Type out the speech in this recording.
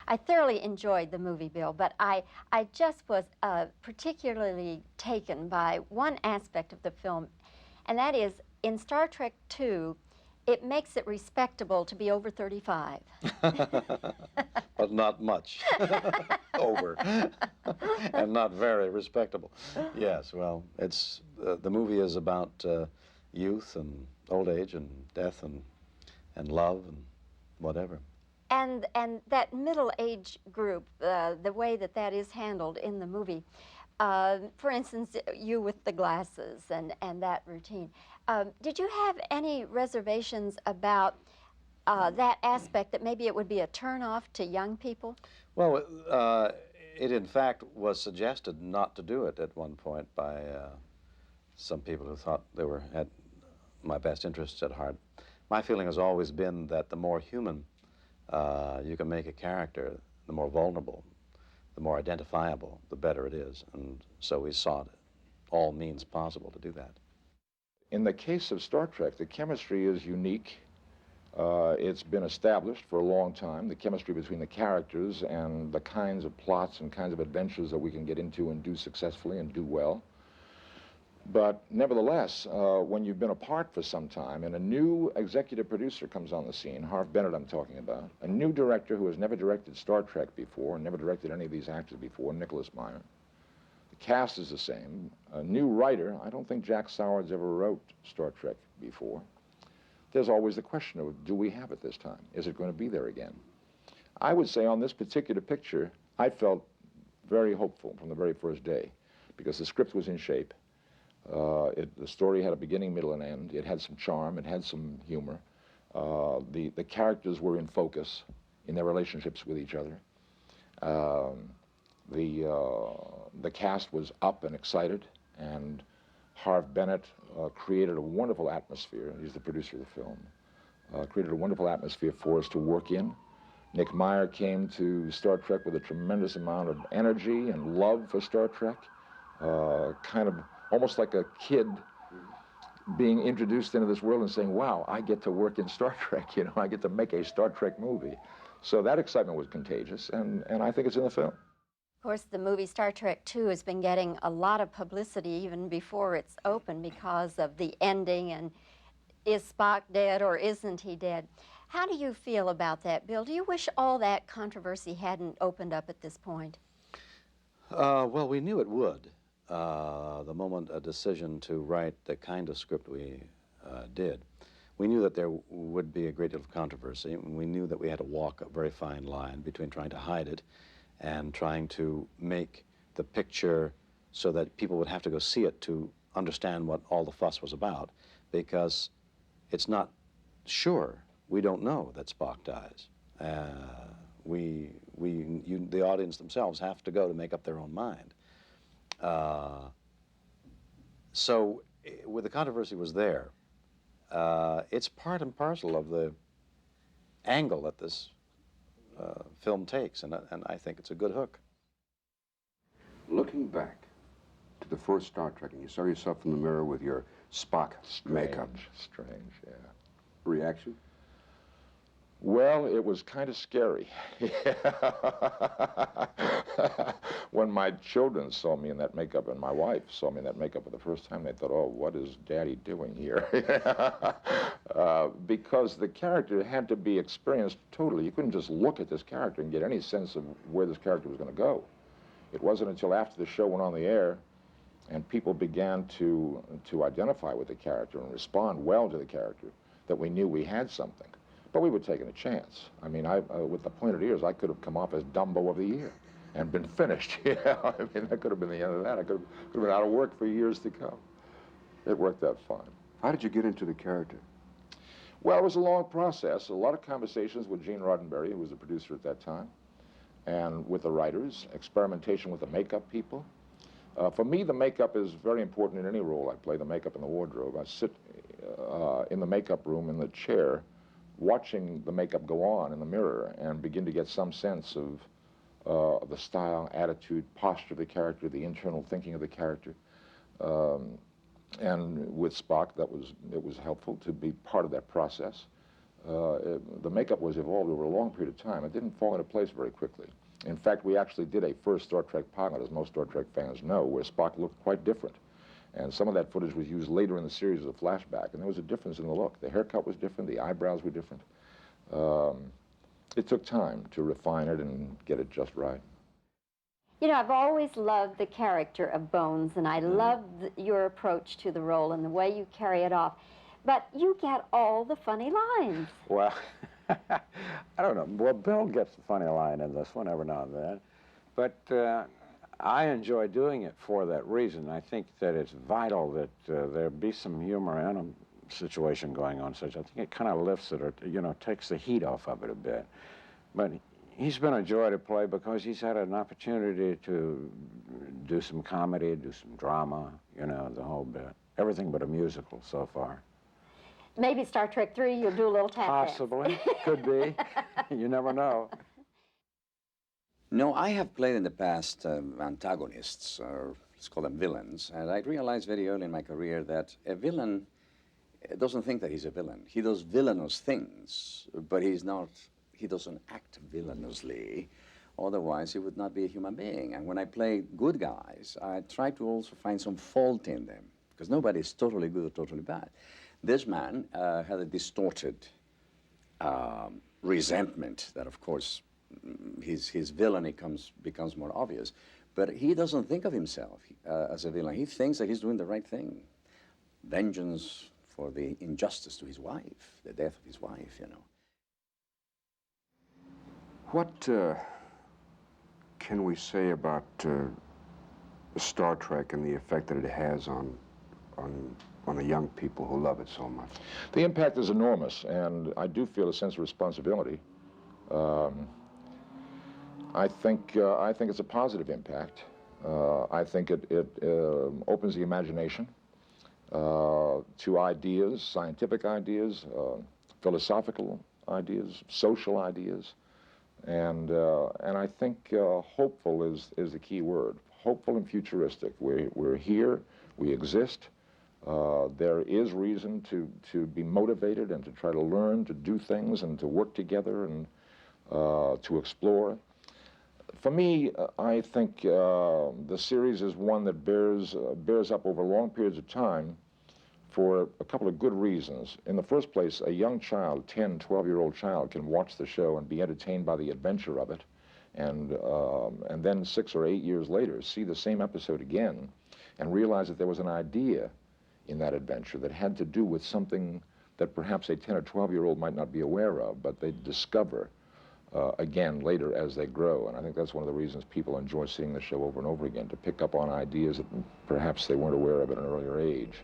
I thoroughly enjoyed the movie, Bill, but I just was particularly taken by one aspect of the film, and that is in Star Trek II, it makes it respectable to be over 35. But not much over, and not very respectable. Yes, well, it's the movie is about youth and old age and death and love and whatever. And that middle age group, the way that that is handled in the movie, for instance, you with the glasses and that routine. Did you have any reservations about that aspect, that maybe it would be a turnoff to young people? Well, it in fact was suggested not to do it at one point by some people who thought they had my best interests at heart. My feeling has always been that the more human you can make a character, the more vulnerable, the more identifiable, the better it is. And so we sought all means possible to do that. In the case of Star Trek, the chemistry is unique. It's been established for a long time, the chemistry between the characters and the kinds of plots and kinds of adventures that we can get into and do successfully and do well. But nevertheless, when you've been apart for some time and a new executive producer comes on the scene, Harv Bennett I'm talking about, a new director who has never directed Star Trek before and never directed any of these actors before, Nicholas Meyer. The cast is the same. A new writer, I don't think Jack Soward's ever wrote Star Trek before. There's always the question of, do we have it this time? Is it going to be there again? I would say on this particular picture, I felt very hopeful from the very first day because the script was in shape. The story had a beginning, middle, and end. It had some charm. It had some humor. The characters were in focus in their relationships with each other. The cast was up and excited, and Harv Bennett created a wonderful atmosphere. He's the producer of the film. Created a wonderful atmosphere for us to work in. Nick Meyer came to Star Trek with a tremendous amount of energy and love for Star Trek. Kind of almost like a kid being introduced into this world and saying, wow, I get to work in Star Trek, you know, I get to make a Star Trek movie. So that excitement was contagious, and I think it's in the film. Of course, the movie Star Trek II has been getting a lot of publicity even before it's open because of the ending and is Spock dead or isn't he dead? How do you feel about that, Bill? Do you wish all that controversy hadn't opened up at this point? Well, we knew it would. The moment a decision to write the kind of script we did, we knew that there would be a great deal of controversy, and we knew that we had to walk a very fine line between trying to hide it and trying to make the picture so that people would have to go see it to understand what all the fuss was about, because it's not sure. We don't know that Spock dies. The audience themselves have to go to make up their own mind. So with the controversy was there, it's part and parcel of the angle that this film takes, and I think it's a good hook. Looking back to the first Star Trek, and you saw yourself in the mirror with your Spock makeup. Strange, yeah. Reaction? Well, it was kind of scary. When my children saw me in that makeup and my wife saw me in that makeup for the first time, they thought, oh, what is Daddy doing here? Because the character had to be experienced totally. You couldn't just look at this character and get any sense of where this character was going to go. It wasn't until after the show went on the air and people began to identify with the character and respond well to the character that we knew we had something. But we were taking a chance. I mean, with the pointed ears, I could have come off as Dumbo of the Year and been finished. You know? I mean, that could have been the end of that. I could have been out of work for years to come. It worked out fine. How did you get into the character? Well, it was a long process. A lot of conversations with Gene Roddenberry, who was the producer at that time, and with the writers, experimentation with the makeup people. For me, the makeup is very important in any role I play, the makeup and the wardrobe. I sit in the makeup room in the chair watching the makeup go on in the mirror and begin to get some sense of the style, attitude, posture of the character, the internal thinking of the character. And with Spock, it was helpful to be part of that process. The makeup was evolved over a long period of time. It didn't fall into place very quickly. In fact, we actually did a first Star Trek pilot, as most Star Trek fans know, where Spock looked quite different. And some of that footage was used later in the series as a flashback, and there was a difference in the look. The haircut was different, the eyebrows were different. It took time to refine it and get it just right. You know, I've always loved the character of Bones, and I love your approach to the role and the way you carry it off. But you get all the funny lines. Well, I don't know. Well, Bill gets the funny line in this one every now and then. But I enjoy doing it for that reason. I think that it's vital that there be some humor in a situation going on such. I think it kind of lifts it, or, you know, takes the heat off of it a bit. But he's been a joy to play because he's had an opportunity to do some comedy, do some drama, you know, the whole bit. Everything but a musical so far. Maybe Star Trek 3, you'll do a little tap dance. Possibly. Could be. You never know. No, I have played in the past antagonists, or let's call them villains, and I realized very early in my career that a villain doesn't think that he's a villain. He does villainous things, but he doesn't act villainously. Otherwise, he would not be a human being. And when I play good guys, I try to also find some fault in them, because nobody is totally good or totally bad. This man had a distorted resentment that, of course, his villainy becomes more obvious. But he doesn't think of himself as a villain. He thinks that he's doing the right thing. Vengeance for the injustice to his wife, the death of his wife, you know. What can we say about Star Trek and the effect that it has on the young people who love it so much? The impact is enormous, and I do feel a sense of responsibility. I think it's a positive impact. I think it opens the imagination to ideas, scientific ideas, philosophical ideas, social ideas, and I think hopeful is the key word. Hopeful and futuristic. We're here. We exist. There is reason to be motivated and to try to learn, to do things, and to work together and to explore. For me, I think the series is one that bears up over long periods of time for a couple of good reasons. In the first place, a young child, 10, 12-year-old child, can watch the show and be entertained by the adventure of it, and then 6 or 8 years later see the same episode again and realize that there was an idea in that adventure that had to do with something that perhaps a 10 or 12-year-old might not be aware of, but they discover again later as they grow. And I think that's one of the reasons people enjoy seeing the show over and over again, to pick up on ideas that perhaps they weren't aware of at an earlier age.